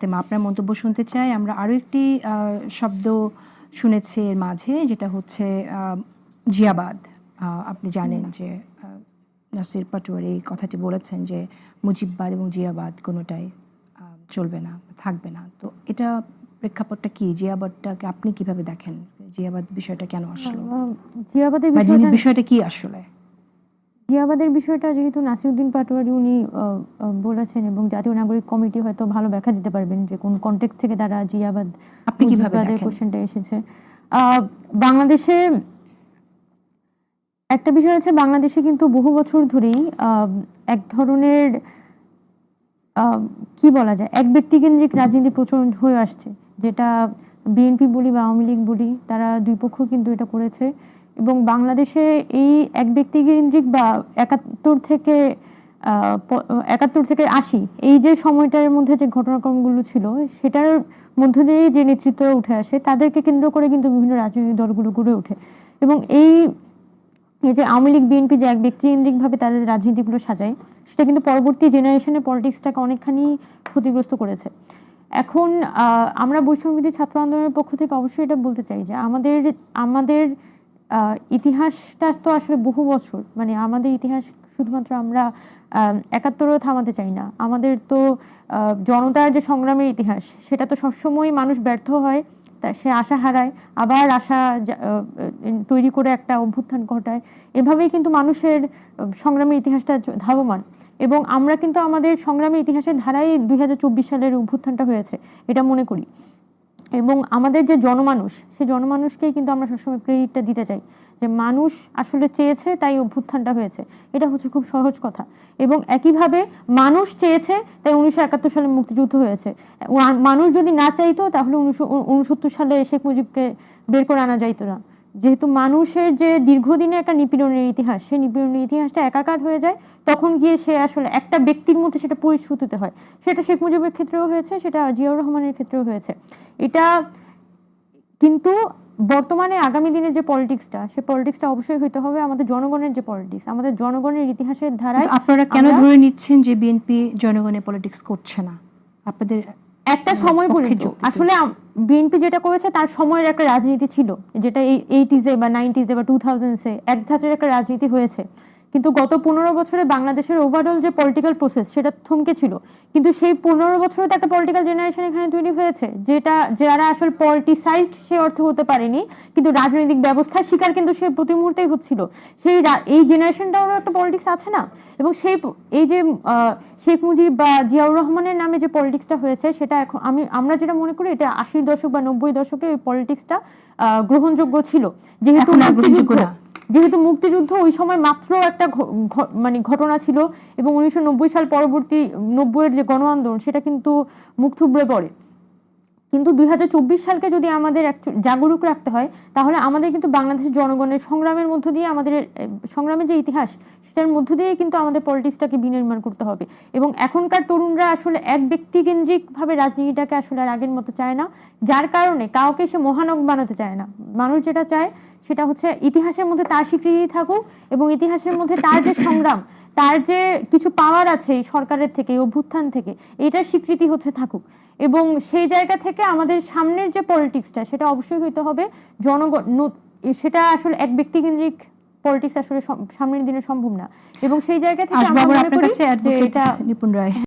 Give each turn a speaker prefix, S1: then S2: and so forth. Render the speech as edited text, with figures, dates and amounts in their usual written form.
S1: আপনার মন্তব্য শুনতে চাই। আমরা আরও একটি শব্দ শুনেছি এর মাঝে, যেটা হচ্ছে জিয়াবাদ। আপনি জানেন যে নাসির পাটোয়ারি এই কথাটি বলেছেন যে মুজিববাদ এবং জিয়াবাদ কোনোটাই চলবে না, থাকবে না। তো এটা প্রেক্ষাপটটা কি? জিয়াবাদটাকে আপনি কিভাবে দেখেন? জিয়াবাদ বিষয়টা কেন আসলো?
S2: জিয়াবাদের
S1: বিষয়টা কি আসলে?
S2: জিয়াবাদের বিষয়টা যেহেতু নাসিরউদ্দিন পাটোয়ারি উনি বলেছেন এবং জাতীয় নাগরিক কমিটি হয়তো ভালো ব্যাখ্যা দিতে পারবেন যে কোন কনটেক্সট থেকে তারা জিয়াবাদ
S1: আপনি কিভাবে দেখেন?
S2: কোশ্চেনটা এসেছে। বাংলাদেশে একটা বিষয় আছে, বাংলাদেশে কিন্তু বহু বছর ধরেই এক ধরনের কি বলা যায়, এক ব্যক্তিকেন্দ্রিক রাজনীতি প্রচলন হয়ে আসছে, যেটা বিএনপি বলি বা আওয়ামী লীগ বলি, তারা দুই পক্ষ কিন্তু এটা করেছে। এবং বাংলাদেশে এই এক ব্যক্তিকেন্দ্রিক বা ৭১ থেকে ৮০ এই যে সময়টার মধ্যে যে ঘটনাক্রমগুলো ছিল, সেটার মধ্য দিয়ে যে নেতৃত্ব উঠে আসে, তাদেরকে কেন্দ্র করে কিন্তু বিভিন্ন রাজনৈতিক দলগুলো গড়ে ওঠে। এবং এই যে আওয়ামী লীগ বিএনপি যে এক ব্যক্তিকেন্দ্রিকভাবে তাদের রাজনীতিগুলো সাজায়, সেটা কিন্তু পরবর্তী জেনারেশনের পলিটিক্সটাকে অনেকখানি ক্ষতিগ্রস্ত করেছে। এখন আমরা বৈষম্যবিরোধী ছাত্র আন্দোলনের পক্ষ থেকে অবশ্যই এটা বলতে চাই যে আমাদের ইতিহাসটা তো আসলে বহু বছর, মানে আমাদের ইতিহাস শুধুমাত্র আমরা ৭১ও থামাতে চাই না। আমাদের তো জনতার যে সংগ্রামের ইতিহাস, সেটা তো সবসময় মানুষ ব্যর্থ হয়, তা সে আশা হারায়, আবার আশা তৈরি করে একটা অভ্যুত্থান ঘটায়। এভাবেই কিন্তু মানুষের সংগ্রামের ইতিহাসটা ধাবমান। এবং আমরা কিন্তু আমাদের সংগ্রামের ইতিহাসের ধারাই ২০২৪ সালের অভ্যুত্থানটা হয়েছে এটা মনে করি। এবং আমাদের যে জনমানুষ, সেই জনমানুষকেই কিন্তু আমরা সবসময় ক্রেডিটটা দিতে চাই যে মানুষ আসলে চেয়েছে তাই অভ্যুত্থানটা হয়েছে। এটা হচ্ছে খুব সহজ কথা। এবং একইভাবে মানুষ চেয়েছে তাই ১৯৭১ সালে মুক্তিযুদ্ধ হয়েছে। মানুষ যদি না চাইতো তাহলে ১৯৬৯ সালে শেখ মুজিবকে বের করে আনা যাইতো না। যেহেতু মানুষের যে দীর্ঘদিনে একটা নিপীড়নের ইতিহাস, সেই নিপীড়নের ইতিহাসটা একাকার হয়ে যায়, তখন গিয়ে সে আসলে একটা ব্যক্তির মধ্যে সেটা পরিস্ফুটিত হয়। সেটা শেখ মুজিবের ক্ষেত্রেও হয়েছে, সেটা জিয়াউর রহমানের ক্ষেত্রেও হয়েছে। এটা কিন্তু বর্তমানে আগামী দিনের যে পলিটিক্সটা, সে পলিটিক্সটা অবশ্যই হইতে হবে আমাদের জনগণের যে পলিটিক্স, আমাদের জনগণের ইতিহাসের ধারায়।
S1: আপনারা কেন ধরে নিচ্ছেন যে বিএনপি জনগণের পলিটিক্স করছে না? আপনাদের
S2: একটা সময় পর্যন্ত আসলে বিএনপি যেটা করেছে তার সময়ের একটা রাজনীতি ছিল, যেটা এই 80s বা 90s বা 2000s এক ধাঁচের একটা রাজনীতি হয়েছে। কিন্তু গত ১৫ বছরে বাংলাদেশের ওভারঅল যে পলিটিক্যাল প্রসেস, সেটা থমকে ছিল। কিন্তু সেই ১৫ বছরে তো একটা পলিটিক্যাল জেনারেশন এখানে তৈরি হয়েছে, যারা আসলে পলিটিসাইজড সে অর্থ হতে পারেনি, কিন্তু রাজনৈতিক ব্যবস্থার শিকার কিন্তু সে প্রতি মুহূর্তেই হচ্ছিল। এই জেনারেশনটারও একটা পলিটিক্স আছে না? এবং এই যে শেখ মুজিব বা জিয়াউর রহমানের নামে যে পলিটিক্সটা হয়েছে, সেটা এখন আমরা যেটা মনে করি, এটা ৮০ দশক বা ৯০ দশকে ওই পলিটিক্সটা গ্রহণযোগ্য ছিল। যেহেতু মুক্তিযুদ্ধ ওই সময় মাত্র একটা মানে ঘটনা ছিল, এবং ১৯৯০ সাল পরবর্তী ৯০-এর যে গণ আন্দোলন, সেটা কিন্তু মুখ থুবড়ে পড়ে। কিন্তু ২০২৪ সালকে যদি আমাদের জাগরুক রাখতে হয়, তাহলে আমাদের কিন্তু বাংলাদেশের জনগণের সংগ্রামের মধ্য দিয়ে, আমাদের সংগ্রামের যে ইতিহাস, সেটার মধ্য দিয়েই কিন্তু আমাদের পলিটিক্সটাকে বিনির্মাণ করতে হবে। এবং এখনকার তরুণরা আসলে এক ব্যক্তিকেন্দ্রিকভাবে রাজনীতিটাকে আসলে আর আগের মতো চায় না, যার কারণে কাউকে সে মহানক বানাতে চায় না। মানুষ যেটা চায় সেটা হচ্ছে ইতিহাসের মধ্যে তার স্বীকৃতি থাকুক, এবং ইতিহাসের মধ্যে তার যে সংগ্রাম, তার যে কিছু পাওয়ার আছে এই সরকারের থেকে, এই অভ্যুত্থান থেকে, এটার স্বীকৃতি হচ্ছে থাকুক। এবং সেই জায়গা থেকে আমাদের সামনের যে পলিটিক্সটা, সেটা অবশ্যই হইতে হবে জনগণ। সেটা আসলে এক ব্যক্তিকেন্দ্রিক পলিটিক্স আসলে সামনের দিনে সম্ভব না। এবং সেই জায়গা থেকে আমরা মনে করি যে এটা
S1: নিপুণ রায়।